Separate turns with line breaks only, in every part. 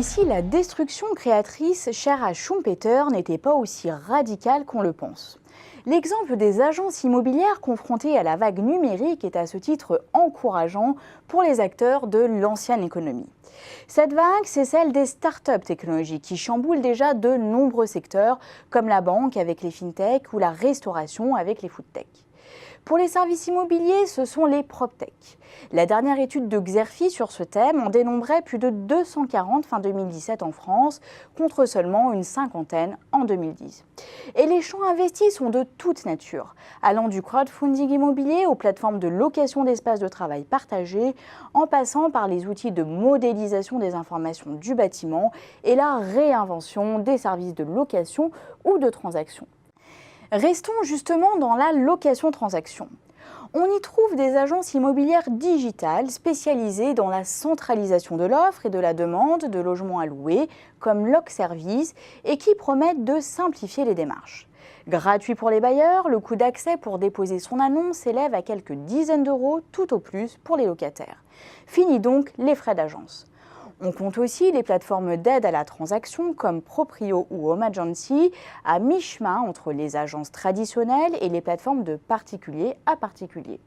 Et si la destruction créatrice chère à Schumpeter n'était pas aussi radicale qu'on le pense? L'exemple des agences immobilières confrontées à la vague numérique est à ce titre encourageant pour les acteurs de l'ancienne économie. Cette vague, c'est celle des startups technologiques qui chamboulent déjà de nombreux secteurs, comme la banque avec les fintech ou la restauration avec les foodtech. Pour les services immobiliers, ce sont les proptech. La dernière étude de Xerfi sur ce thème en dénombrait plus de 240 fin 2017 en France, contre seulement une cinquantaine en 2010. Et les champs investis sont de toute nature, allant du crowdfunding immobilier aux plateformes de location d'espaces de travail partagés, en passant par les outils de modélisation des informations du bâtiment et la réinvention des services de location ou de transaction. Restons justement dans la location-transaction. On y trouve des agences immobilières digitales spécialisées dans la centralisation de l'offre et de la demande de logements à louer, comme LokService, et qui promettent de simplifier les démarches. Gratuit pour les bailleurs, le coût d'accès pour déposer son annonce s'élève à quelques dizaines d'euros tout au plus pour les locataires. Fini donc les frais d'agence. On compte aussi les plateformes d'aide à la transaction comme Proprio ou Home Agency, à mi-chemin entre les agences traditionnelles et les plateformes de particulier à particulier.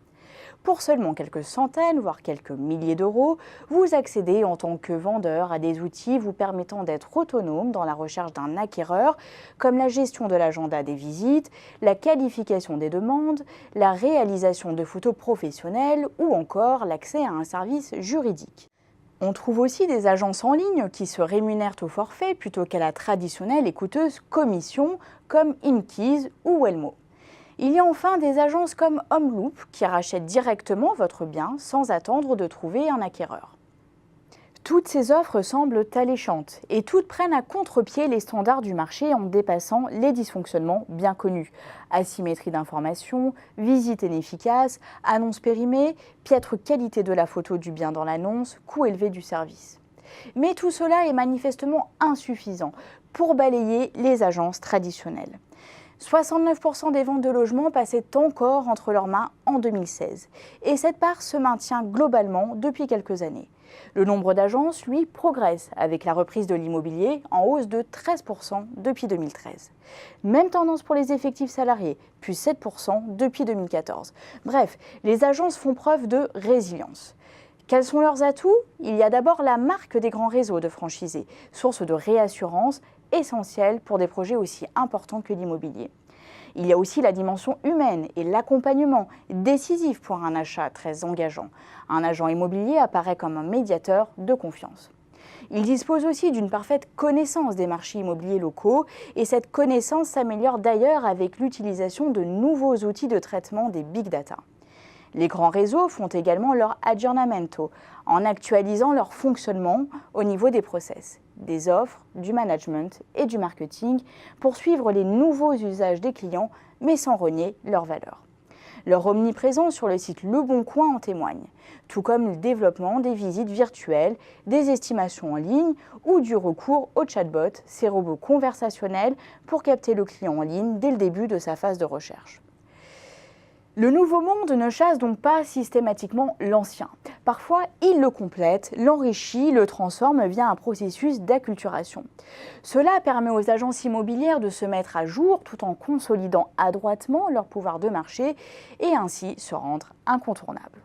Pour seulement quelques centaines, voire quelques milliers d'euros, vous accédez en tant que vendeur à des outils vous permettant d'être autonome dans la recherche d'un acquéreur, comme la gestion de l'agenda des visites, la qualification des demandes, la réalisation de photos professionnelles ou encore l'accès à un service juridique. On trouve aussi des agences en ligne qui se rémunèrent au forfait plutôt qu'à la traditionnelle et coûteuse commission comme InKeys ou Wellmo. Il y a enfin des agences comme HomeLoop qui rachètent directement votre bien sans attendre de trouver un acquéreur. Toutes ces offres semblent alléchantes et toutes prennent à contre-pied les standards du marché en dépassant les dysfonctionnements bien connus. Asymétrie d'information, visite inefficace, annonce périmée, piètre qualité de la photo du bien dans l'annonce, coût élevé du service. Mais tout cela est manifestement insuffisant pour balayer les agences traditionnelles. 69% des ventes de logements passaient encore entre leurs mains en 2016 et cette part se maintient globalement depuis quelques années. Le nombre d'agences, lui, progresse avec la reprise de l'immobilier en hausse de 13% depuis 2013. Même tendance pour les effectifs salariés, plus 7% depuis 2014. Bref, les agences font preuve de résilience. Quels sont leurs atouts? Il y a d'abord la marque des grands réseaux de franchisés, source de réassurance essentielle pour des projets aussi importants que l'immobilier. Il y a aussi la dimension humaine et l'accompagnement décisif pour un achat très engageant. Un agent immobilier apparaît comme un médiateur de confiance. Il dispose aussi d'une parfaite connaissance des marchés immobiliers locaux et cette connaissance s'améliore d'ailleurs avec l'utilisation de nouveaux outils de traitement des big data. Les grands réseaux font également leur aggiornamento en actualisant leur fonctionnement au niveau des process, des offres, du management et du marketing pour suivre les nouveaux usages des clients mais sans renier leur valeur. Leur omniprésence sur le site Le Bon Coin en témoigne, tout comme le développement des visites virtuelles, des estimations en ligne ou du recours au chatbot, ces robots conversationnels pour capter le client en ligne dès le début de sa phase de recherche. Le nouveau monde ne chasse donc pas systématiquement l'ancien. Parfois, il le complète, l'enrichit, le transforme via un processus d'acculturation. Cela permet aux agences immobilières de se mettre à jour tout en consolidant adroitement leur pouvoir de marché et ainsi se rendre incontournables.